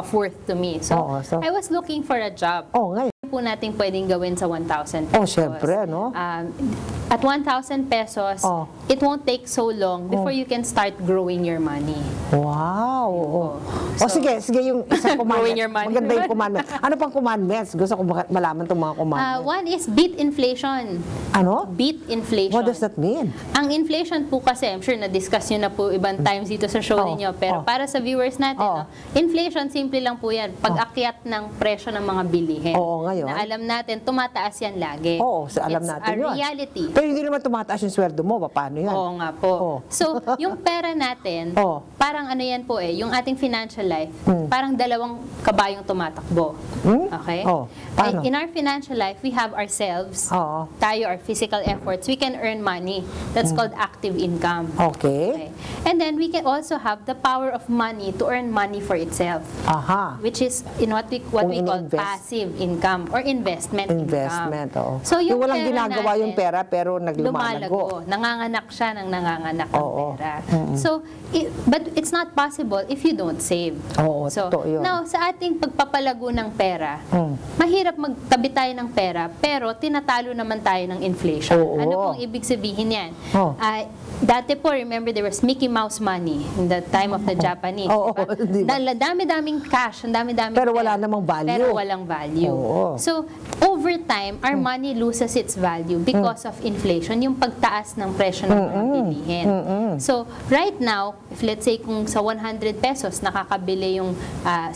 of worth to me. So, so I was looking for a job. Ngayon po natin pwedeng gawin sa 1,000 pesos. Syempre, no? At 1,000 pesos, it won't take so long before you can start growing your money. Wow! So, sige, yung isang commandment. Maganda yung commandment. Ano pang commandments? Gusto ko malaman itong mga commandments. One is beat inflation. Ano? Beat inflation. What does that mean? Ang inflation po kasi, I'm sure na-discuss nyo na po ibang times dito sa show ninyo, pero para sa viewers natin, inflation, simple lang po yan. Pag-akyat ng presyo ng mga bilihin. Ngayon. Na alam natin, tumataas yan lagi. Alam natin yun. It's a reality. Pero hindi naman tumataas yung sweldo mo. Paano yan? Oo nga po. So, yung pera natin, parang ano yan po yung ating financial life, parang dalawang kabayong tumatakbo. Okay? Paano? In our financial life, we have ourselves, tayo, our physical efforts, we can earn money. That's called active income. Okay. And then, we can also have the power of money to earn money for itself. Which is in what we call passive income or investment income. So, yung walang ginagawa yung pera pero naglumalago. Nanganganak siya ng nanganganak ng pera. So, but it's not possible if you don't save. So, now, sa ating pagpapalago ng pera, mahirap magtabi tayo ng pera, pero tinatalo naman tayo ng inflation. Ano pong ibig sabihin yan? Dati po, remember, there was Mickey Mouse money in the time of the Japanese. Dami-daming cash, dami-daming pero wala namang value. Pero walang value. So, over time, our money loses its value because of inflation, yung pagtaas ng presyo ng mga bilihin. So, right now, if let's say kung sa 100 pesos nakakabili yung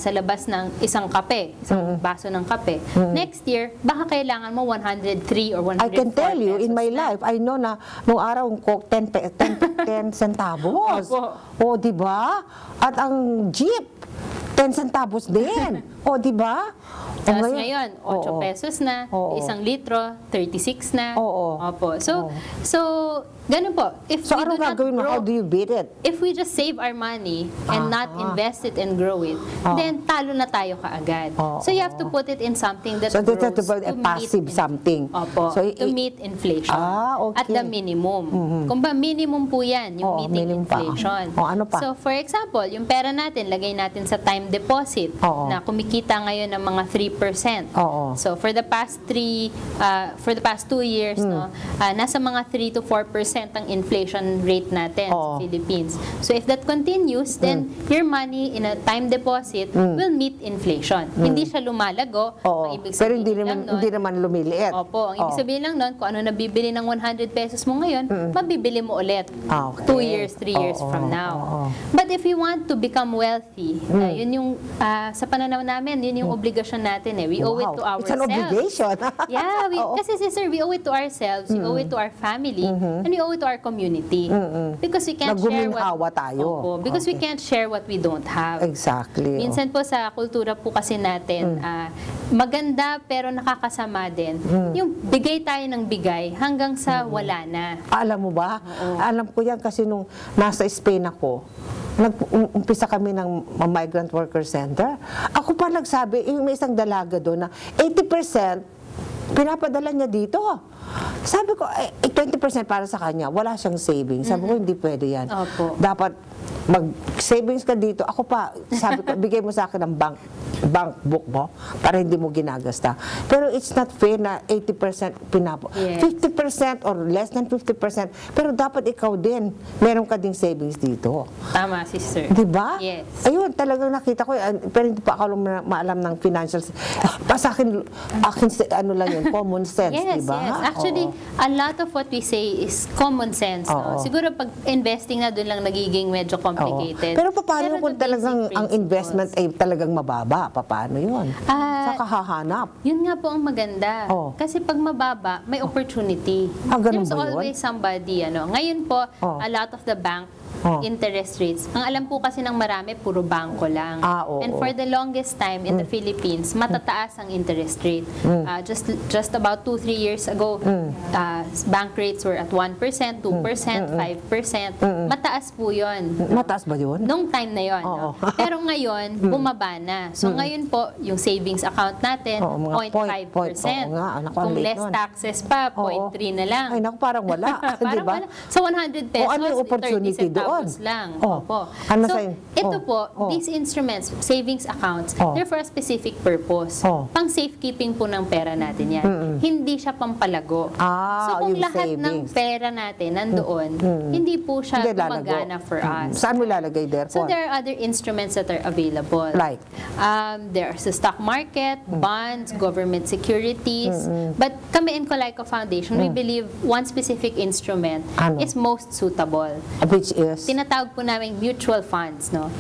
sa labas ng isang kape, isang baso ng kape, next year, baka kailangan mo 103 or 104 I can tell you, pesos in my life, I know na nung araw Coke 10 centavos. Di ba? At ang jeep, 10 centavos din. Di ba? Tapos ngayon, 8 pesos na, isang litro, 36 na. Opo. So, ganun po. So, ano gagawin mo? How do you beat it? If we just save our money and not invest it and grow it, then talo na tayo kaagad. So, you have to put it in something that grows a passive something. To meet inflation. At the minimum. Kung ba minimum po yan, yung meeting inflation. Ano pa? So, for example, yung pera natin, lagay natin sa time deposit na kumikita ngayon ng mga 3%. So, for the past 2 years, nasa mga 3 to 4% ang inflation rate natin sa Philippines. So, if that continues, then your money in a time deposit will meet inflation. Hindi siya lumalago. Ang ibig pero sabihin hindi naman lumiliit. Ang ibig sabihin lang nun, kung ano nabibili ng 100 pesos mo ngayon, mabibili mo ulit 2 years, 3 years from now. But if you want to become wealthy, yun yung, sa pananaw namin, yun yung obligasyon natin. We owe it to ourselves. It's an obligation. Kasi sister, we owe it to ourselves, we owe it to our family, and we owe it to our community. Because we can't share because we can't share what we don't have. Exactly. Minsan po sa kultura po kasi natin, maganda pero nakakasama din. Yung bigay tayo ng bigay hanggang sa wala na. Alam mo ba? Alam ko yan kasi nung nasa Spain ako, nag-umpisa kami ng Migrant Worker Center. Ako pa nagsabi, may isang dalaga doon na 80% pinapadala niya dito. Sabi ko, 20% para sa kanya, wala siyang savings. Sabi ko, hindi pwede yan. Dapat mag-savings ka dito. Ako pa, sabi ko, bigay mo sa akin ng bank book mo para hindi mo ginagasta. Pero it's not fair na 80% 50% or less than 50%. Pero dapat ikaw din, meron ka ding savings dito. Tama, sister. Diba? Yes. Ayun, talagang nakita ko, pero hindi pa ako maalam ng financial. Sa akin, ano lang yun, common sense, diba? Yes. Actually, a lot of what we say is common sense. Siguro pag investing na doon lang nagiging medyo complicated. Pero paano kung talagang ang investment ay talagang mababa? Paano yun? Sa kahahanap? Yun nga po ang maganda. Kasi pag mababa, may opportunity. There's always somebody. Ngayon po, a lot of the bank interest rates. Ang alam po kasi ng marami, puro bangko lang. And for the longest time in the Philippines, matataas ang interest rate. Just about 2-3 years ago, bank rates were at 1%, 2%, 5%. Mataas po yun. Mataas ba yun? Nung time na yun. Pero ngayon, bumaba na. So ngayon po, yung savings account natin, 0.5%. Kung less taxes pa, 0.3 na lang. Ay, naku, parang wala. Parang wala. Sa 100 pesos, ano yung opportunity doon? yun. lang. Opo. So, ito po, these instruments, savings accounts, they're for a specific purpose. Pang safekeeping po ng pera natin yan. Hindi siya pampalago. So, kung lahat ng pera natin nandoon, hindi po siya gumagana for us. Saan mo lalagay, therefore? So, there are other instruments that are available. Like? There's the stock market, bonds, government securities. But kami in Colayco Foundation, we believe one specific instrument is most suitable. Which is? Tinatawag po namin mutual funds, no?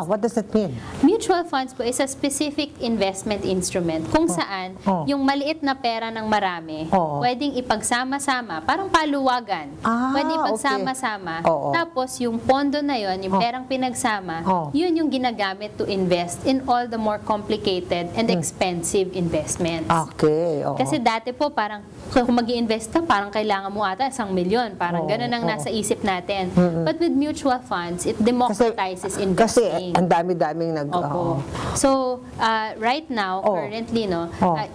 What does that mean? Mutual funds po is a specific investment instrument kung saan yung maliit na pera ng marami, pwedeng ipagsama-sama, parang paluwagan. Pwedeng ipagsama-sama. Tapos yung pondo na yon, yung perang pinagsama, yun yung ginagamit to invest in all the more complicated and expensive investments. Kasi dati po parang kung mag-i-invest ka, parang kailangan mo ata 1 milyon. Parang ganun ang nasa isip natin. But with mutual funds, it democratizes investing. Kasi ang dami-daming So, right now, currently,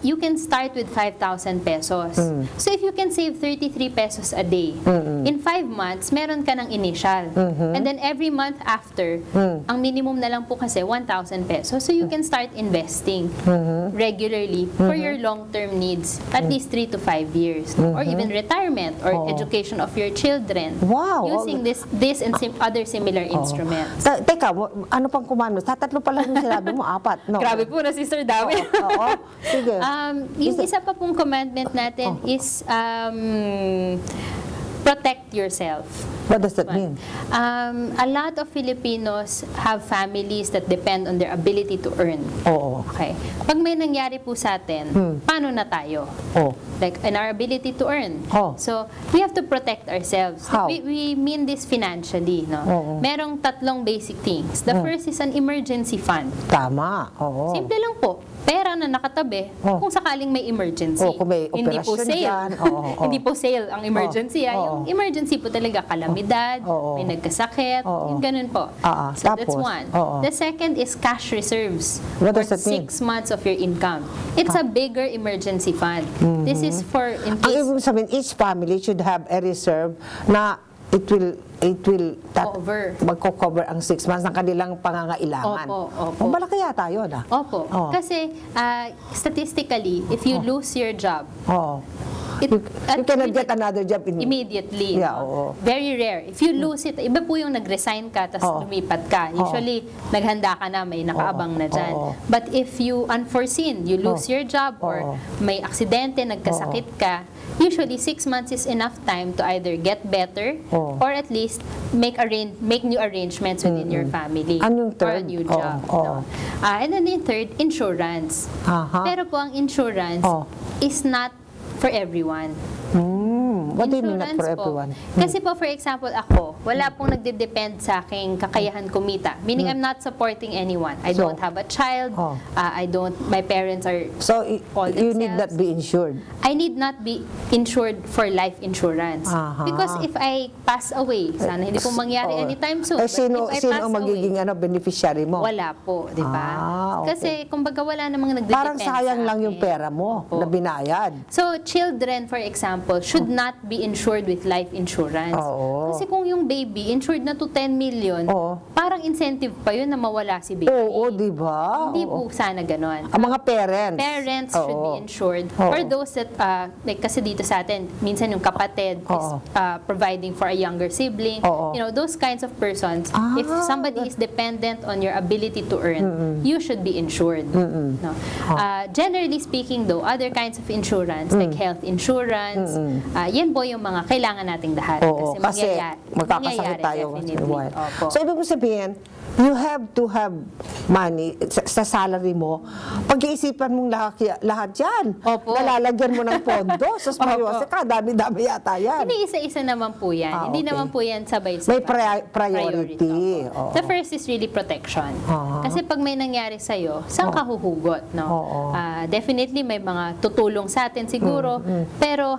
you can start with 5,000 pesos. So, if you can save 33 pesos a day, in 5 months, meron ka ng initial. And then every month after, ang minimum na lang po kasi 1,000 pesos. So, you can start investing regularly for your long-term needs, at least 3 to 5 years, or even retirement or education of your children. Using this and other similar instruments. Teka, ano pang kumano? Tatlo pala yung sinabi mo, 4. No? Grabe po na, Sister Dawi. Sige. Yung isa pa pong commandment natin is protect yourself. What does that mean? A lot of Filipinos have families that depend on their ability to earn. Okay. Pag may nangyari po sa atin, paano na tayo? Like, in our ability to earn. So, we have to protect ourselves. How? We mean this financially, no? Merong 3 basic things. The first is an emergency fund. Tama. Simple lang po. Pera na nakatabi kung sakaling may emergency. Kung may hindi po operasyon sale. dyan. Hindi po sale ang emergency. Yung emergency po talaga, kalamidad, may nagkasakit, yung ganun po. So that's one. The second is cash reserves. What does that mean? 6 months of your income. It's a bigger emergency fund. This is for in Ang case ibig sabihin, each family should have a reserve na it will magko-cover ang 6 months ng kanilang pangangailangan. Malaki yata yun, Kasi statistically, if you lose your job, you cannot get another job immediately. Very rare. If you lose it, iba po yung nag-resign ka tapos lumipat ka. Usually, naghanda ka na, may nakaabang na dyan. But if you unforeseen, you lose your job or may aksidente, nagkasakit ka, usually 6 months is enough time to either get better or at least make new arrangements within your family or a new job. And then yung third, insurance. Pero po ang insurance is not for everyone. What do you mean not for everyone? Kasi po, for example, ako, wala pong nagde-depend sa aking kakayahan kumita. Meaning, I'm not supporting anyone. I don't have a child. My parents are all themselves. You need not be insured. I need not be insured for life insurance. Because if I pass away, sana hindi po mangyari anytime soon. Sino ang magiging beneficiary mo? Wala po, di ba? Kasi, kumbaga, wala namang nagde-depend parang sayang lang yung pera mo na binayad. So, children, for example, should not be insured with life insurance. Kasi kung yung baby insured na to 10 million, parang incentive pa yun na mawala si baby. Di ba? Hindi po sana ganon. Ang mga parents. Parents should be insured. For those that, like kasi dito sa atin, minsan yung kapatid is providing for a younger sibling. You know, those kinds of persons, if somebody is dependent on your ability to earn, you should be insured. No? Generally speaking though, other kinds of insurance, like health insurance, yan po yung mga kailangan nating lahat. Kasi magkakasakit tayo. So, ibig mo sabihin, you have to have money sa salary mo. Pag-iisipan mong lahat yan. Nalalagyan mo ng pondo. So, dami-dami yata yan. Hindi isa-isa naman po yan. Hindi naman po yan sabay-sabay. May priority. The first is really protection. Kasi pag may nangyari sa'yo, saan ka huhugot? No? Definitely may mga tutulong sa atin siguro, pero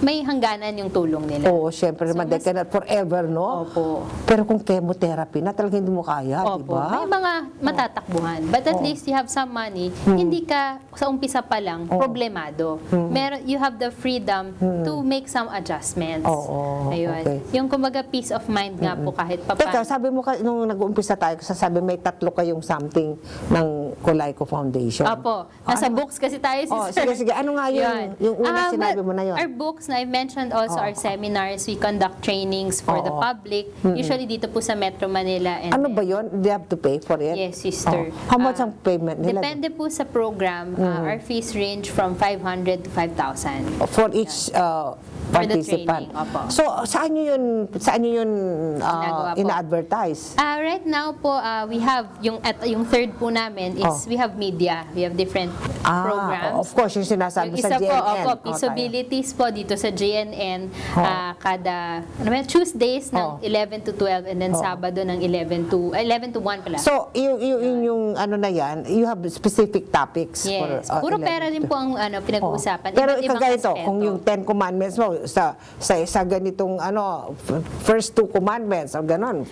may hangganan yung tulong nila. Syempre naman, they cannot forever, no? Pero kung chemotherapy na, talagang hindi mo mo kaya, di Opo, ba? may mga matatakbuhan. But at least you have some money. Hindi ka sa umpisa pa lang problemado. You have the freedom to make some adjustments. Ayun. Okay. Yung kumbaga peace of mind nga po kahit pa Teka, sabi mo nung nag-uumpisa tayo, sabi may 3 kayong something ng Colayco Foundation. Opo. Nasa books kasi tayo, sister. Sige. Ano nga yung una sinabi mo na yun? Our books, na I mentioned also our seminars, we conduct trainings for the public. Usually dito po sa Metro Manila. And ano ba yun? They have to pay for it? Yes, sister. How much ang payment nila? Depende po sa program. Our fees range from 500 to 5,000. For each participant. So, saan nyo yun ina-advertise? Right now po, we have, yung third po namin is we have media. We have different programs. Of course, yung sinasabi sa JNN. Feasibilities po dito sa JNN. Tuesdays ng 11 to 12 and then Sabado ng 11 to 1 pala. So, yung ano na yan, you have specific topics. Yes. Puro pera din po ang pinag-uusapan. Pero ganito, kung yung 10 commandments mo, sa ganitong first 2 commandments or ganon.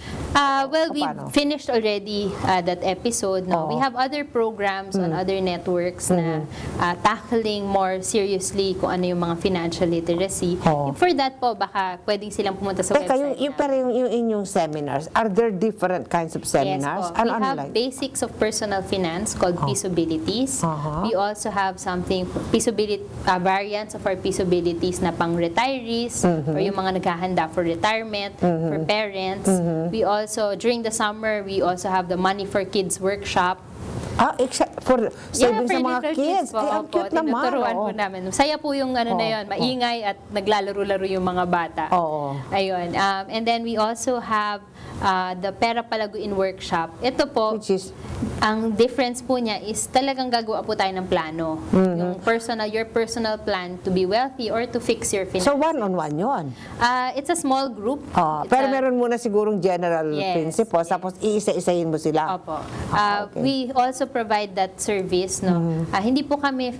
Well, we finished already that episode. No? We have other programs on other networks na tackling more seriously kung ano yung mga financial literacy. For that po, baka pwedeng silang pumunta sa website. Pero yung inyong seminars, are there different kinds of seminars? Yes po. We have basics of personal finance called Peaceabilities. We also have something, variants of our Peaceabilities na pang retirees or yung mga naghahanda for retirement, for parents. We also, during the summer, we also have the Money for Kids workshop. For saving sa mga kids. Po, ang cute naman. Tinuturuan po namin. Saya po yung na yun, maingay at naglalaro-laro yung mga bata. Ayun. And then we also have the Pera Palaguin workshop. Ito po, ang difference po niya is talagang gagawa po tayo ng plano. Yung your personal plan to be wealthy or to fix your finances. So one-on-one yun? It's a small group. Pero meron muna sigurong general principles, tapos iisa-isahin mo sila. Opo. We also provide that service. No? Hindi po kami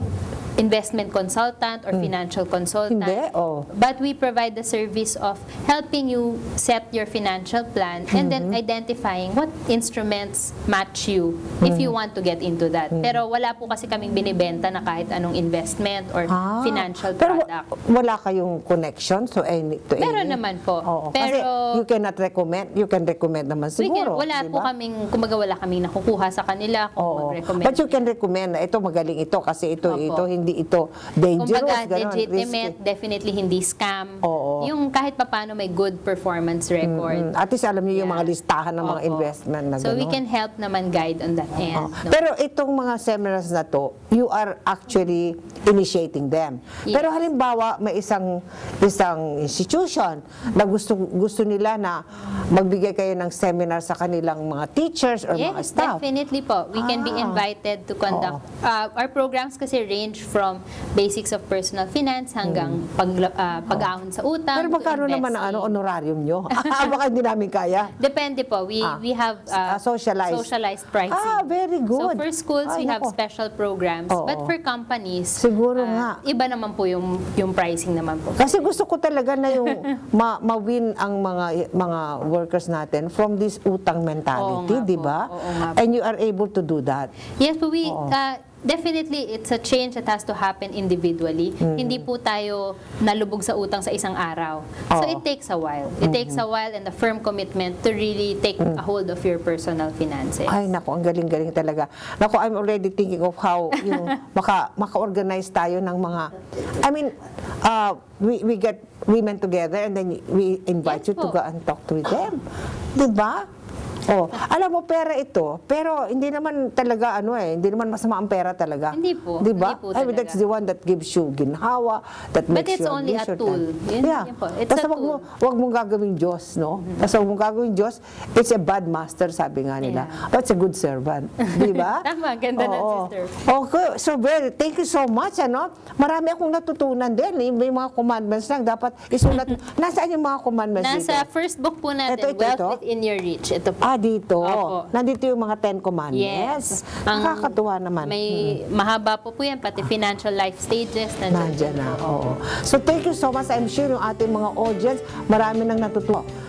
investment consultant or financial consultant. Hindi? But we provide the service of helping you set your financial plan and then identifying what instruments match you if you want to get into that. Pero wala po kasi kaming binibenta na kahit anong investment or financial product. Pero wala kayong connection to any? Meron naman po. Pero kasi you cannot recommend, you can recommend naman siguro. Wala po kaming, kumbaga wala kaming nakukuha sa kanila kung mag-recommend. But you can recommend na ito magaling ito kasi ito hindi ito dangerous. Kumbaga, legitimate, definitely hindi scam. Yung kahit papano may good performance record. At least alam niyo yung mga listahan ng mga investment na So we can help naman guide on that end. Pero itong mga seminars na to, you are actually initiating them. Pero halimbawa, may isang institution na gusto nila na magbigay kayo ng seminar sa kanilang mga teachers or mga staff. Yes, definitely po. We can be invited to conduct. Our programs kasi range from basics of personal finance hanggang pag-ahon sa utang. Pero magkano naman ang honorarium nyo? Baka hindi namin kaya. Depende po. We have socialized pricing. Very good. So for schools, we have special programs. But for companies, siguro nga. Iba naman po yung pricing naman po. Kasi gusto ko talaga na yung ma-win ang mga workers natin from this utang mentality, di ba? And you are able to do that. Yes, but we definitely, it's a change that has to happen individually. Hindi po tayo nalubog sa utang sa isang araw. So it takes a while. It takes a while and a firm commitment to really take a hold of your personal finances. Ay, naku, ang galing-galing talaga. Naku, I'm already thinking of how yung maka-organize tayo ng mga, I mean, we get women together and then we invite you to go and talk to them. Diba? Alam mo, pera ito, pero hindi naman talaga, hindi naman masama ang pera talaga. Hindi po. Diba? Hindi po I mean, that's the one that gives you ginhawa, that makes you But it's only a tool. Yun po. It's a tool. Wag mong gagawing Diyos, no? Basta wag mong gagawing Diyos, it's a bad master, sabi nga nila. But it's a good servant. Diba? Tama, ganda na, sister. Okay, so thank you so much, Marami akong natutunan din. May mga commandments lang, dapat isulat. Nasaan yung mga commandments dito? Nasa first book po natin, Wealth Within Your Reach. Ito po. Dito. Nandito yung mga 10 commandments. Yes. Nakakatuwa naman. May mahaba po yan, pati financial life stages. Nandiyan na. So thank you so much. I'm sure yung ating mga audience, marami nang natutuwa.